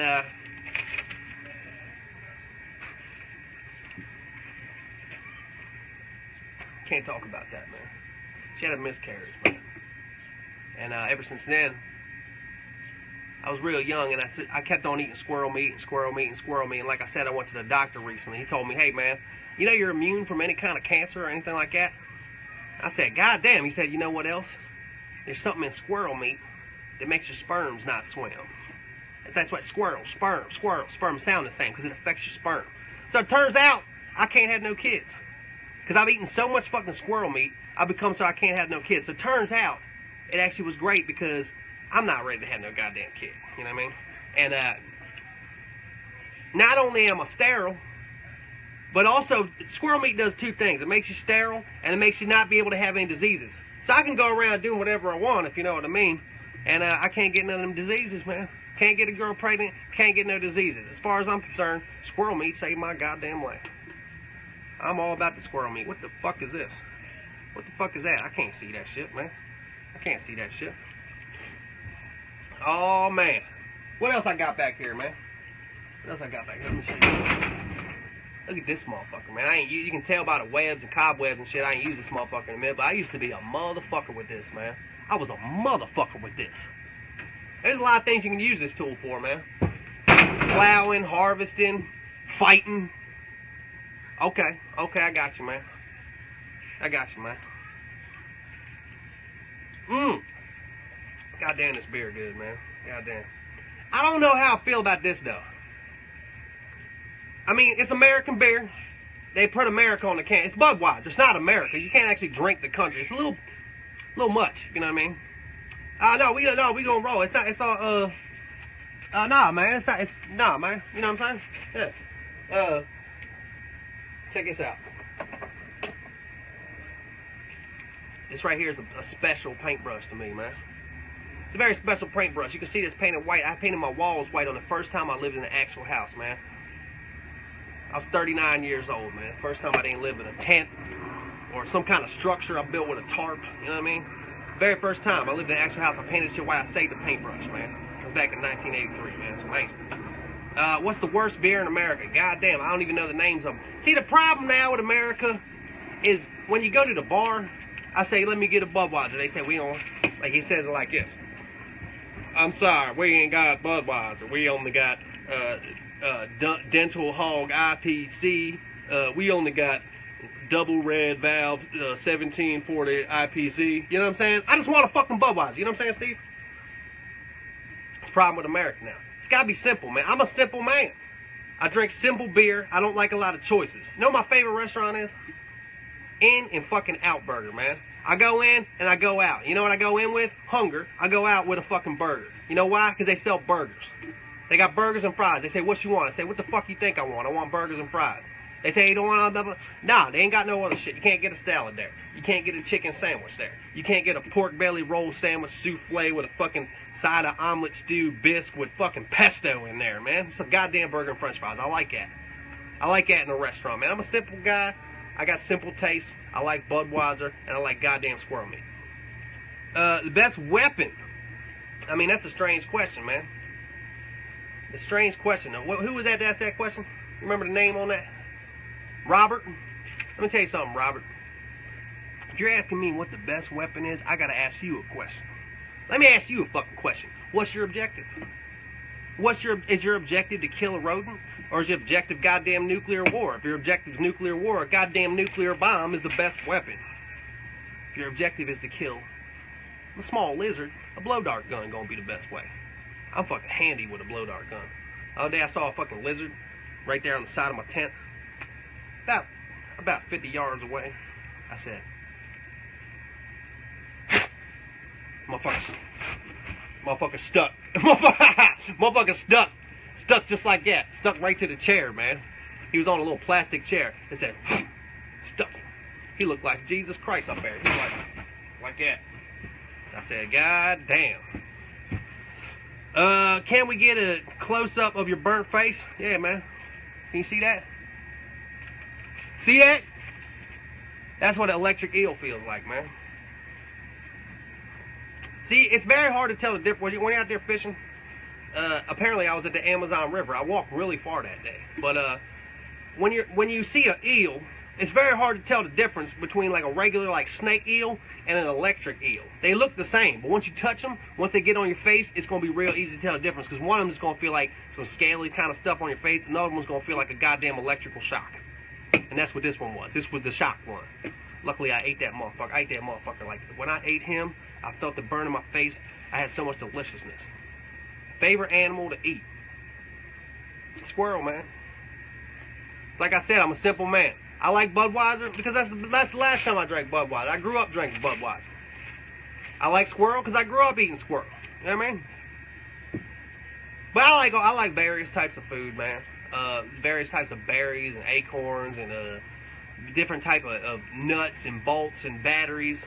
can't talk about that, man. She had a miscarriage, man. And ever since then, I was real young, and I kept on eating squirrel meat and squirrel meat and squirrel meat. And like I said, I went to the doctor recently. He told me, hey, man, you know you're immune from any kind of cancer or anything like that? I said, God damn. He said, you know what else? There's something in squirrel meat that makes your sperms not swim. That's what squirrel, sperm sound the same because it affects your sperm. So it turns out I can't have no kids because I've eaten so much fucking squirrel meat, I've become so I can't have no kids. So it turns out it actually was great because I'm not ready to have no goddamn kid. You know what I mean? And not only am I sterile, but also squirrel meat does two things. It makes you sterile and it makes you not be able to have any diseases. So I can go around doing whatever I want, if you know what I mean. And I can't get none of them diseases, man. Can't get a girl pregnant, can't get no diseases. As far as I'm concerned, squirrel meat saved my goddamn life. I'm all about the squirrel meat. What the fuck is this? What the fuck is that? I can't see that shit, man. I can't see that shit. Oh, man. What else I got back here, man? What else I got back here? Let me show you. Look at this motherfucker, man. You can tell by the webs and cobwebs and shit. I ain't used this motherfucker in a minute, but I used to be a motherfucker with this, man. I was a motherfucker with this. There's a lot of things you can use this tool for, man. Plowing, harvesting, fighting. Okay, I got you, man. I got you, man. Goddamn, this beer good, man. Goddamn. I don't know how I feel about this, though. I mean, it's American beer. They put America on the can. It's Budweiser. It's not America. You can't actually drink the country. It's a little much. You know what I mean? No, we gonna roll. It's not. It's all. Nah, man. It's not. It's nah, man. You know what I'm saying? Yeah. Check this out. This right here is a special paintbrush to me, man. It's a very special paintbrush. You can see this painted white. I painted my walls white on the first time I lived in an actual house, man. I was 39 years old, man. First time I didn't live in a tent or some kind of structure I built with a tarp. You know what I mean? Very first time I lived in an actual house. I painted shit white. I saved the paintbrush, man. It was back in 1983, man. It's amazing. What's the worst beer in America? Goddamn, I don't even know the names of them. See, the problem now with America is when you go to the bar, I say, let me get a Budweiser. They say, we don't, like he says it like this. I'm sorry, we ain't got Budweiser. We only got Dental Hog IPC. We only got double red valve 1740 IPC. You know what I'm saying? I just want a fucking Budweiser. You know what I'm saying, Steve? It's a problem with America now. It's gotta be simple, man. I'm a simple man. I drink simple beer. I don't like a lot of choices. You know what my favorite restaurant is? In and fucking out burger, man. I go in and I go out. You know what I go in with? Hunger. I go out with a fucking burger. You know why? Because they sell burgers. They got burgers and fries. They say, what you want? I say, what the fuck you think I want? I want burgers and fries. They say, you don't want blah, blah. Nah, they ain't got no other shit. You can't get a salad there. You can't get a chicken sandwich there. You can't get a pork belly roll sandwich souffle with a fucking side of omelet stew bisque with fucking pesto in there, man. It's a goddamn burger and french fries. I like that. I like that in a restaurant, man. I'm a simple guy. I got simple tastes. I like Budweiser, and I like goddamn squirrel meat. The best weapon. I mean, that's a strange question, man. The strange question. Who was that to ask that question? You remember the name on that? Robert? Let me tell you something, Robert. If you're asking me what the best weapon is, I gotta ask you a question. Let me ask you a fucking question. What's your objective? Is your objective to kill a rodent? Or is your objective goddamn nuclear war? If your objective is nuclear war, a goddamn nuclear bomb is the best weapon. If your objective is to kill a small lizard, a blow dart gun gonna be the best way. I'm fucking handy with a blow dart gun. The other day I saw a fucking lizard right there on the side of my tent. About 50 yards away. I said, motherfucker stuck. Motherfucker stuck. Stuck just like that. Stuck right to the chair, man. He was on a little plastic chair. It said, stuck. He looked like Jesus Christ up there. He was like that. I said, God damn. Can we get a close-up of your burnt face? Yeah, man. Can you see that? See that? That's what an electric eel feels like, man. See, it's very hard to tell the difference. When you're out there fishing, apparently I was at the Amazon River. I walked really far that day. But when you see an eel, it's very hard to tell the difference between like a regular like snake eel and an electric eel. They look the same, but once you touch them, once they get on your face, it's going to be real easy to tell the difference, because one of them is going to feel like some scaly kind of stuff on your face, another one's going to feel like a goddamn electrical shock. And that's what this one was. This was the shock one. Luckily, I ate that motherfucker. I ate that motherfucker. Like, when I ate him, I felt the burn in my face. I had so much deliciousness. Favorite animal to eat? Squirrel, man. It's like I said, I'm a simple man. I like Budweiser because that's the last time I drank Budweiser. I grew up drinking Budweiser. I like squirrel because I grew up eating squirrel. You know what I mean? But I like various types of food, man. Various types of berries and acorns and different type of nuts and bolts and batteries.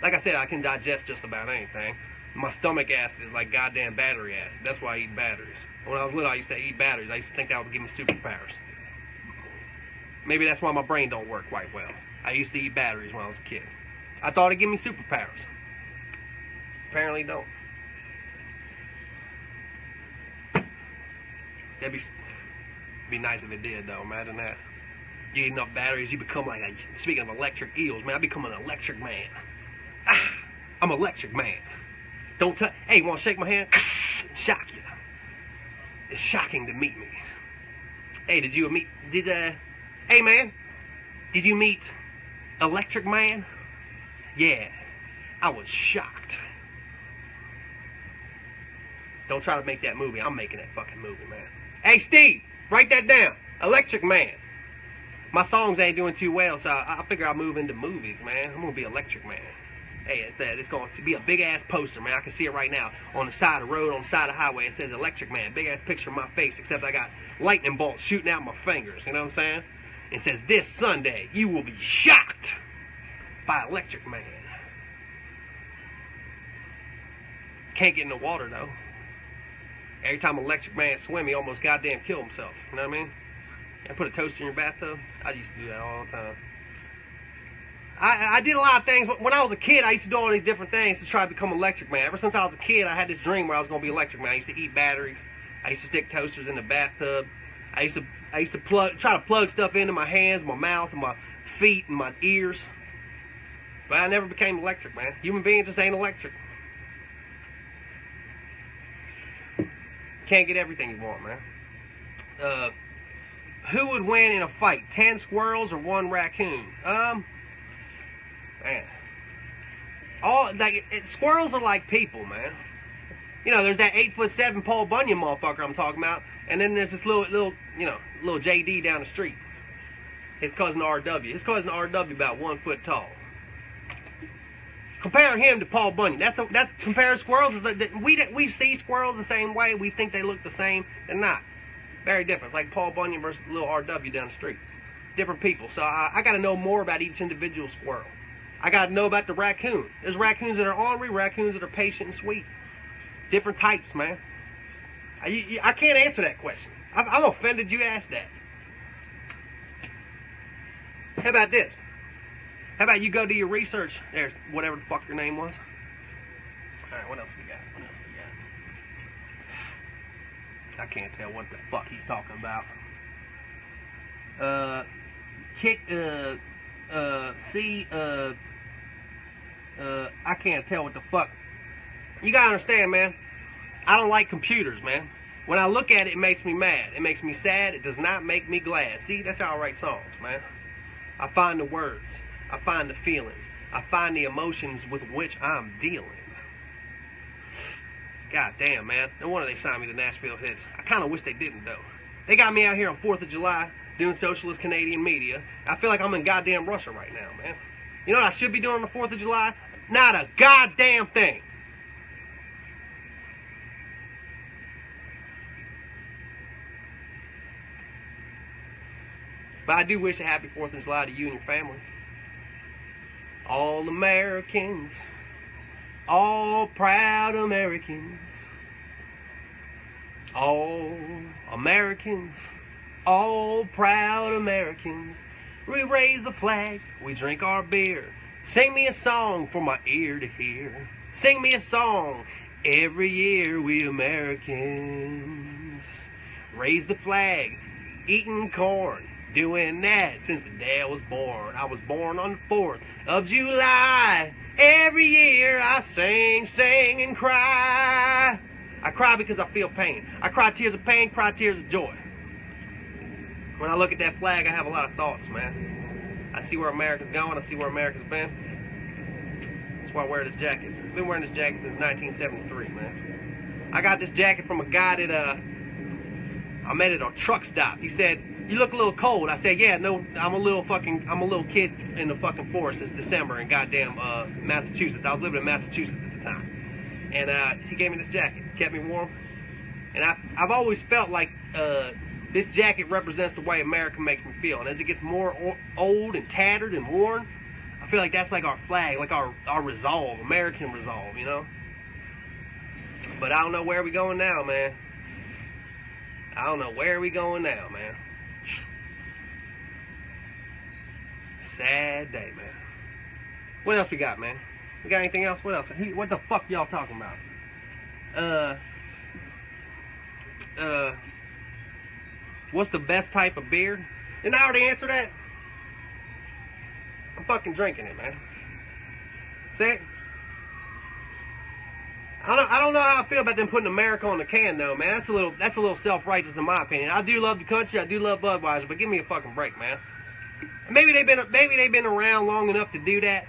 Like I said, I can digest just about anything. My stomach acid is like goddamn battery acid. That's why I eat batteries. When I was little, I used to eat batteries. I used to think that would give me superpowers. Maybe that's why my brain don't work quite well. I used to eat batteries when I was a kid. I thought it'd give me superpowers. Apparently don't. That'd be nice if it did, though. Imagine that. You eat enough batteries, you become like a... Speaking of electric eels, man, I become an electric man. I'm an electric man. Don't touch... Hey, you want to shake my hand? Shock you. It's shocking to meet me. Hey, did you meet... Hey, man, did you meet Electric Man? Yeah, I was shocked. Don't try to make that movie. I'm making that fucking movie, man. Hey, Steve, write that down. Electric Man. My songs ain't doing too well, so I figure I'll move into movies, man. I'm going to be Electric Man. Hey, it's going to be a big-ass poster, man. I can see it right now. On the side of the road, on the side of the highway, it says Electric Man. Big-ass picture of my face, except I got lightning bolts shooting out my fingers. You know what I'm saying? It says, this Sunday, you will be shocked by Electric Man. Can't get in the water, though. Every time Electric Man swim, he almost goddamn kill himself. You know what I mean? And put a toaster in your bathtub. I used to do that all the time. I did a lot of things. When I was a kid, I used to do all these different things to try to become Electric Man. Ever since I was a kid, I had this dream where I was going to be Electric Man. I used to eat batteries. I used to stick toasters in the bathtub. I used to try to plug stuff into my hands, my mouth, and my feet, and my ears. But I never became electric, man. Human beings just ain't electric. Can't get everything you want, man. Who would win in a fight? 10 squirrels or 1 raccoon? Man. Squirrels are like people, man. You know, there's that 8'7" Paul Bunyan motherfucker I'm talking about. And then there's this little JD down the street. His cousin RW. His cousin RW about 1 foot tall. Compare him to Paul Bunyan. That's compare squirrels. We see squirrels the same way. We think they look the same. They're not. Very different. It's like Paul Bunyan versus little RW down the street. Different people. So I got to know more about each individual squirrel. I got to know about the raccoon. There's raccoons that are ornery, raccoons that are patient and sweet. Different types, man. I can't answer that question. I'm offended you asked that. How about this? How about you go do your research? There's whatever the fuck your name was. Alright, what else we got? I can't tell what the fuck he's talking about. I can't tell what the fuck. You gotta understand, man. I don't like computers, man. When I look at it, it makes me mad. It makes me sad. It does not make me glad. See, that's how I write songs, man. I find the words. I find the feelings. I find the emotions with which I'm dealing. God damn, man. No wonder they signed me to Nashville Hits. I kind of wish they didn't, though. They got me out here on 4th of July doing socialist Canadian media. I feel like I'm in goddamn Russia right now, man. You know what I should be doing on the 4th of July? Not a goddamn thing. But I do wish a happy 4th of July to you and your family. All Americans, all proud Americans, all Americans, all proud Americans. We raise the flag, we drink our beer. Sing me a song for my ear to hear. Sing me a song. Every year we Americans raise the flag, eating corn, doing that since the day I was born. I was born on the 4th of July. Every year I sing, sing, and cry. I cry because I feel pain. I cry tears of pain, cry tears of joy. When I look at that flag, I have a lot of thoughts, man. I see where America's going. I see where America's been. That's why I wear this jacket. I've been wearing this jacket since 1973, man. I got this jacket from a guy that I met at a truck stop. He said, "You look a little cold." I said, "Yeah, no, I'm a little kid in the fucking forest. It's December in goddamn Massachusetts. I was living in Massachusetts at the time." And he gave me this jacket, kept me warm. And I've always felt like this jacket represents the way America makes me feel. And as it gets more old and tattered and worn, I feel like that's like our flag, like our resolve, American resolve, you know? But I don't know where we going now, man. I don't know where we going now, man. Sad day, man. What else we got, man? We got anything else? What else? What the fuck y'all talking about? What's the best type of beer? Didn't I already answer that? I'm fucking drinking it, man. See? I don't know how I feel about them putting America on the can, though, man. That's a little self-righteous in my opinion. I do love the country. I do love Budweiser, but give me a fucking break, man. Maybe they've been around long enough to do that.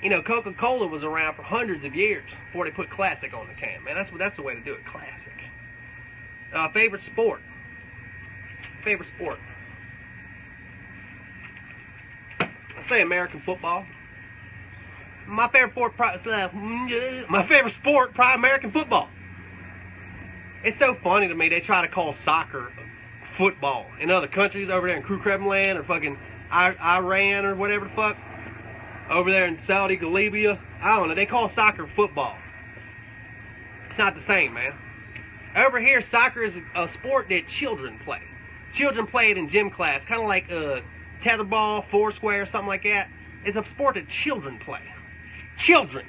You know, Coca-Cola was around for hundreds of years before they put classic on the can, man. That's the way to do it, classic. Favorite sport. Favorite sport. I say American football. My favorite sport, probably American football. It's so funny to me. They try to call soccer football in other countries over there in Crew Land or fucking Iran or whatever the fuck. Over there in Saudi Arabia, I don't know. They call soccer football. It's not the same, man. Over here, soccer is a sport that children play. Children play it in gym class, kind of like tetherball, foursquare, something like that. It's a sport that children play. Children.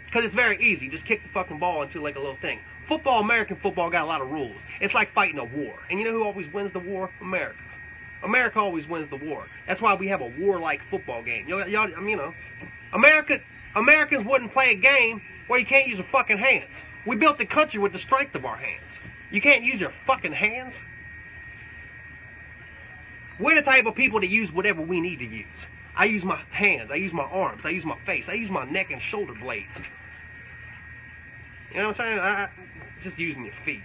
Because it's very easy. Just kick the fucking ball into like a little thing. Football, American football, got a lot of rules. It's like fighting a war. And you know who always wins the war? America. America always wins the war. That's why we have a war-like football game. Americans wouldn't play a game where you can't use your fucking hands. We built the country with the strength of our hands. You can't use your fucking hands? We're the type of people that use whatever we need to use. I use my hands. I use my arms. I use my face. I use my neck and shoulder blades. You know what I'm saying? Just using your feet.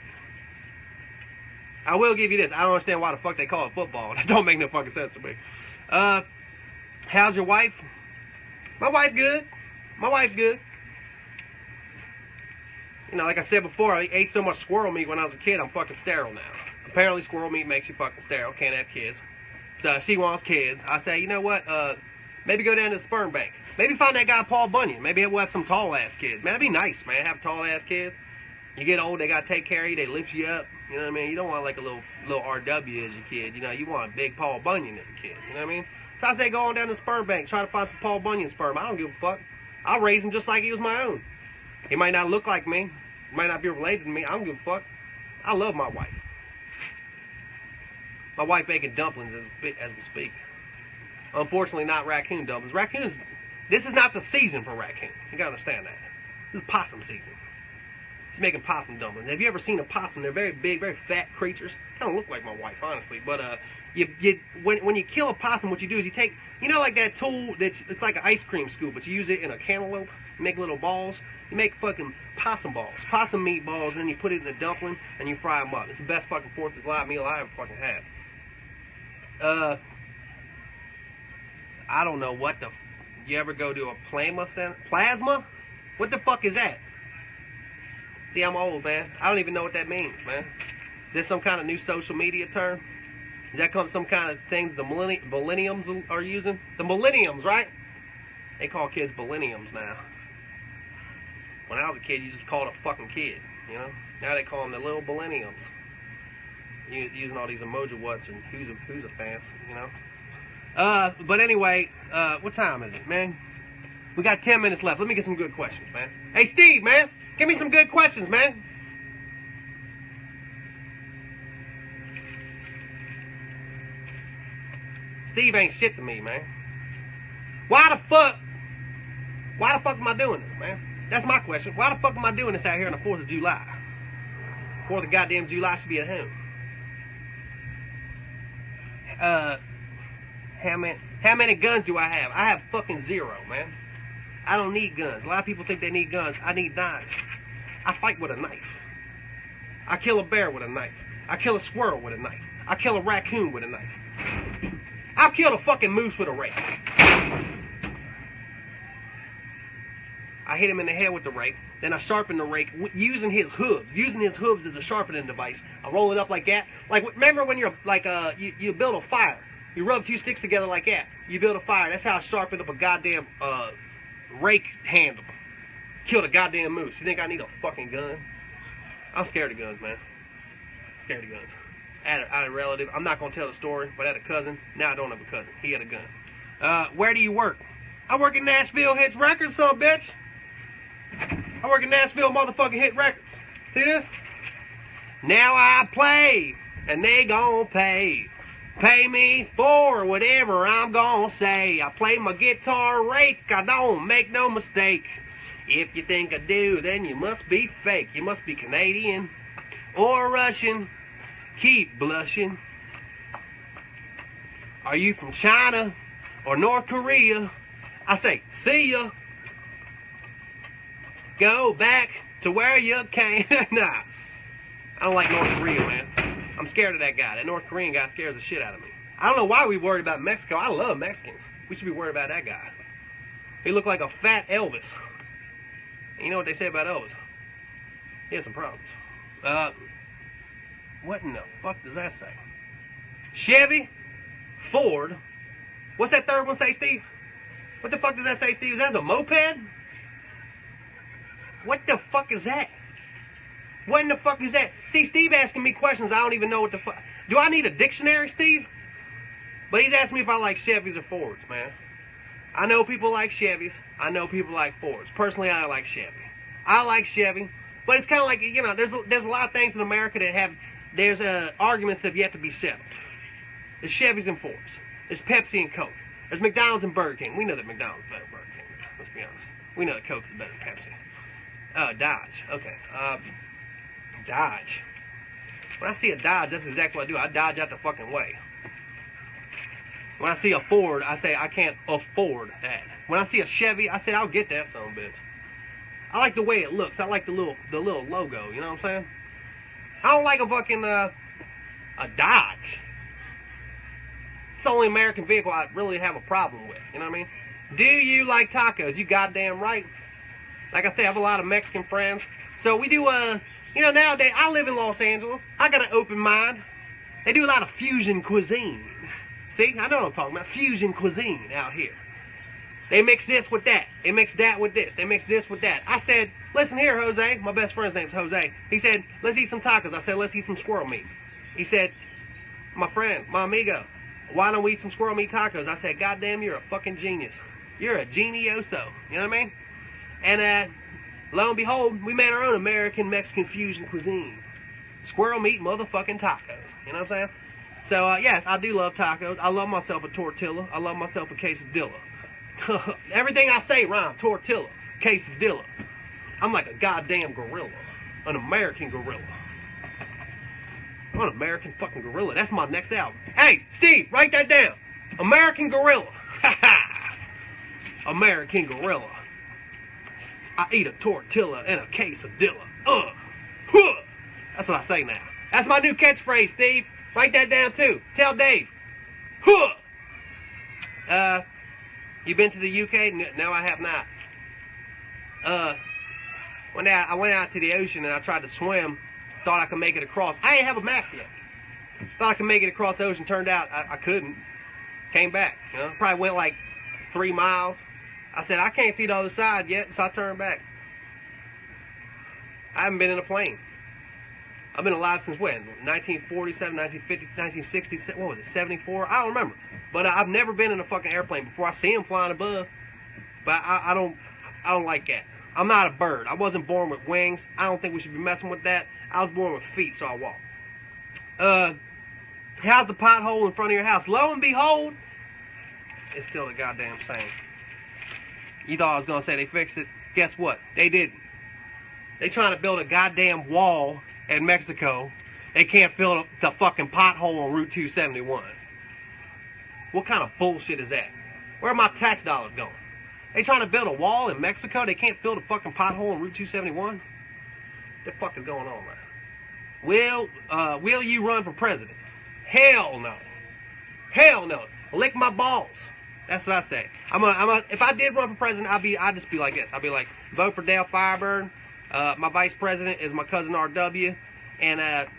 I will give you this. I don't understand why the fuck they call it football. That don't make no fucking sense to me. How's your wife? My wife good. My wife's good. You know, like I said before, I ate so much squirrel meat when I was a kid, I'm fucking sterile now. Apparently squirrel meat makes you fucking sterile. Can't have kids. So she wants kids. I say, you know what? Maybe go down to the sperm bank. Maybe find that guy Paul Bunyan. Maybe we'll have some tall-ass kids. Man, that'd be nice, man. Have tall-ass kids. You get old, they gotta take care of you. They lift you up. You know what I mean? You don't want like a little RW as your kid. You know, you want a big Paul Bunyan as a kid. You know what I mean? So I say go on down to the sperm bank. Try to find some Paul Bunyan sperm. I don't give a fuck. I'll raise him just like he was my own. He might not look like me. He might not be related to me. I don't give a fuck. I love my wife. My wife making dumplings as we speak. Unfortunately, not raccoon dumplings. This is not the season for raccoon. You gotta understand that. This is possum season. She's making possum dumplings. Have you ever seen a possum? They're very big, very fat creatures. Kind of look like my wife, honestly. But when you kill a possum, what you do is you take, you know, like that tool it's like an ice cream scoop, but you use it in a cantaloupe. You make little balls. You make fucking possum balls, possum meat balls, and then you put it in a dumpling and you fry them up. It's the best fucking 4th of July meal I ever fucking had. I don't know what the. You ever go to a plasma center? Plasma? What the fuck is that? See, I'm old, man. I don't even know what that means, man. Is that some kind of new social media term? Is that some kind of thing the millenniums are using? The millenniums, right? They call kids millenniums now. When I was a kid, you just called a fucking kid, you know? Now they call them the little millenniums. Using all these emoji whats and who's a fans, you know? But anyway, what time is it, man? We got 10 minutes left. Let me get some good questions, man. Hey, Steve, man. Give me some good questions, man. Steve ain't shit to me, man. Why the fuck am I doing this, man? That's my question. Why the fuck am I doing this out here on the 4th of July? 4th of goddamn July, should be at home. How many guns do I have? I have fucking 0, man. I don't need guns. A lot of people think they need guns. I need knives. I fight with a knife. I kill a bear with a knife. I kill a squirrel with a knife. I kill a raccoon with a knife. I've killed a fucking moose with a rake. I hit him in the head with the rake. Then I sharpen the rake using his hooves. Using his hooves as a sharpening device. I roll it up like that. Like, remember when you're like, you build a fire. You rub 2 sticks together like that. You build a fire. That's how I sharpen up a goddamn rake handle. Killed a goddamn moose. You think I need a fucking gun? I'm scared of guns, man. Scared of guns. I had a relative. I'm not going to tell the story, but I had a cousin. Now I don't have a cousin. He had a gun. Where do you work? I work at Nashville Hits Records, son bitch. I work at Nashville motherfucking Hit Records. See this? Now I play, and they gon' pay. Pay me for whatever I'm gon' say. I play my guitar rake, I don't make no mistake. If you think I do, then you must be fake. You must be Canadian or Russian. Keep blushing. Are you from China or North Korea? I say, see ya. Go back to where you came. Nah, I don't like North Korea, man. I'm scared of that guy. That North Korean guy scares the shit out of me. I don't know why we worried about Mexico. I love Mexicans. We should be worried about that guy. He looked like a fat Elvis. And you know what they say about Elvis? He has some problems. What in the fuck does that say? Chevy, Ford. What's that third one say, Steve? What the fuck does that say, Steve? Is that a moped? What the fuck is that? What in the fuck is that? See, Steve asking me questions, I don't even know what the fuck. Do I need a dictionary, Steve? But he's asking me if I like Chevys or Fords, man. I know people like Chevys. I know people like Fords. Personally, I like Chevy. I like Chevy. But it's kind of like, you know, there's a lot of things in America that have, there's arguments that have yet to be settled. There's Chevys and Fords. There's Pepsi and Coke. There's McDonald's and Burger King. We know that McDonald's is better than Burger King. Let's be honest. We know that Coke is better than Pepsi. Dodge. Okay. Dodge. When I see a Dodge, that's exactly what I do. I dodge out the fucking way. When I see a Ford, I say I can't afford that. When I see a Chevy, I say I'll get that son of a bitch. I like the way it looks. I like the little logo. You know what I'm saying? I don't like a fucking a Dodge. It's the only American vehicle I really have a problem with. You know what I mean? Do you like tacos? You goddamn right. Like I say, I have a lot of Mexican friends. So we do, you know, nowadays, I live in Los Angeles. I got an open mind. They do a lot of fusion cuisine. See, I know what I'm talking about. Fusion cuisine out here. They mix this with that. They mix that with this. They mix this with that. I said, listen here, Jose. My best friend's name's Jose. He said, let's eat some tacos. I said, let's eat some squirrel meat. He said, my friend, my amigo, why don't we eat some squirrel meat tacos? I said, goddamn, you're a fucking genius. You're a genioso. You know what I mean? And lo and behold, we made our own American Mexican fusion cuisine. Squirrel meat motherfucking tacos. You know what I'm saying? So, yes, I do love tacos. I love myself a tortilla. I love myself a quesadilla. Everything I say rhymes. Tortilla, quesadilla. I'm like a goddamn gorilla. An American gorilla. I'm an American fucking gorilla. That's my next album. Hey, Steve, write that down. American gorilla. American gorilla. I eat a tortilla and a quesadilla. That's what I say now. That's my new catchphrase, Steve. Write that down too. Tell Dave. You been to the UK? No, I have not. I went out to the ocean and I tried to swim. Thought I could make it across. I ain't have a map yet. Thought I could make it across the ocean. Turned out I couldn't. Came back. You know, probably went like 3 miles. I said, I can't see the other side yet, so I turned back. I haven't been in a plane. I've been alive since when? 1947, 1950, 1960, what was it, 74? I don't remember. But I've never been in a fucking airplane before. I see them flying above. But I don't like that. I'm not a bird. I wasn't born with wings. I don't think we should be messing with that. I was born with feet, so I walk. How's the pothole in front of your house? Lo and behold, it's still the goddamn same. You thought I was going to say they fixed it? Guess what? They didn't. They trying to build a goddamn wall in Mexico. They can't fill the fucking pothole on Route 271. What kind of bullshit is that? Where are my tax dollars going? They trying to build a wall in Mexico? They can't fill the fucking pothole on Route 271? What the fuck is going on, man? Will you run for president? Hell no. Hell no. Lick my balls. That's what I say. If I did run for president, I'd just be like this. I'd be like, vote for Dale Firebird. My vice president is my cousin RW, and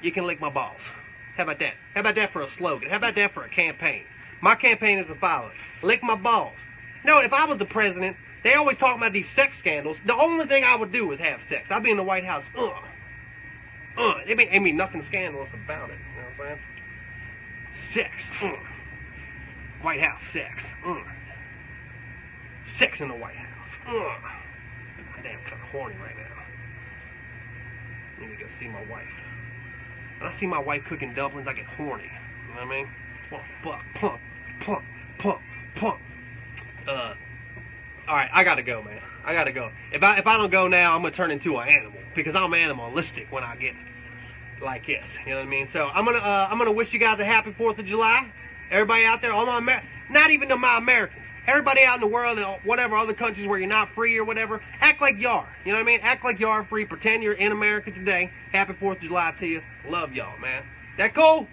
you can lick my balls. How about that? How about that for a slogan? How about that for a campaign? My campaign is the following: lick my balls. No, if I was the president, they always talk about these sex scandals. The only thing I would do is have sex. I'd be in the White House. It ain't mean nothing scandalous about it. You know what I'm saying? Sex. White House sex. Sex in the White House. I'm damn kind of horny right now. Need to go see my wife. When I see my wife cooking dumplings, I get horny. You know what I mean? Just want to fuck. Pump. Alright, I gotta go, man. I gotta go. If I don't go now, I'm gonna turn into an animal. Because I'm animalistic when I get like this. You know what I mean? So I'm gonna wish you guys a happy 4th of July. Everybody out there, all my not even to my Americans. Everybody out in the world and whatever other countries where you're not free or whatever, act like you are. You know what I mean? Act like you are free. Pretend you're in America today. Happy 4th of July to you. Love y'all, man. That cool?